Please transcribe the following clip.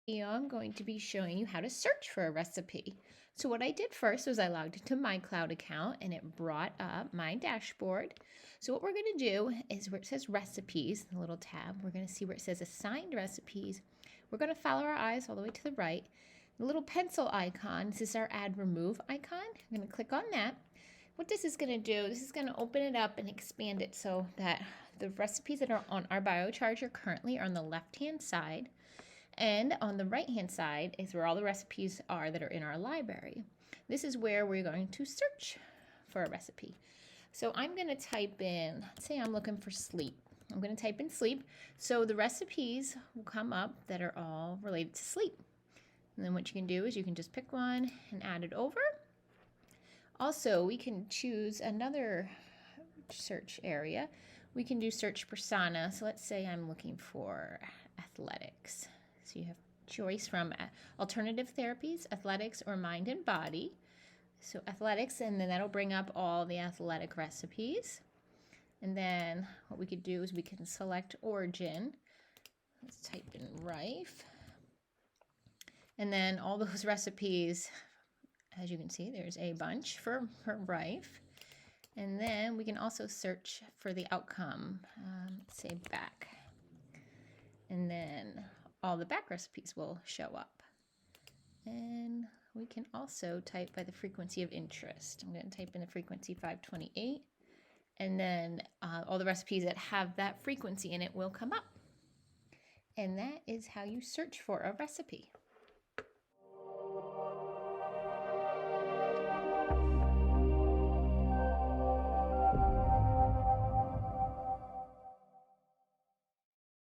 video, I'm going to be showing you how to search for a recipe. So what I did first was I logged into myCloud account and it brought up my dashboard. So what we're going to do is where it says recipes, the little tab, we're going to see where it says assigned recipes. We're going to follow our eyes all the way to the right. The little pencil icon, this is our add remove icon. I'm going to click on that. What this is going to do, this is going to open it up and expand it so that the recipes that are on our BioCharger currently are on the left-hand side. And on the right-hand side is where all the recipes are that are in our library. This is where we're going to search for a recipe. So I'm going to type in, let's say I'm looking for sleep. I'm going to type in sleep. So the recipes will come up that are all related to sleep. And then what you can do is you can just pick one and add it over. Also, we can choose another search area. We can do search persona. So let's say I'm looking for athletics. So you have choice from alternative therapies, athletics, or mind and body. So athletics, and then that'll bring up all the athletic recipes. And then what we could do is we can select origin. Let's type in rife. And then all those recipes, as you can see, there's a bunch for rife. And then we can also search for the outcome, let's say back. And then all the back recipes will show up. And we can also type by the frequency of interest. I'm going to type in the frequency 528. And then all the recipes that have that frequency in it will come up. And that is how you search for a recipe.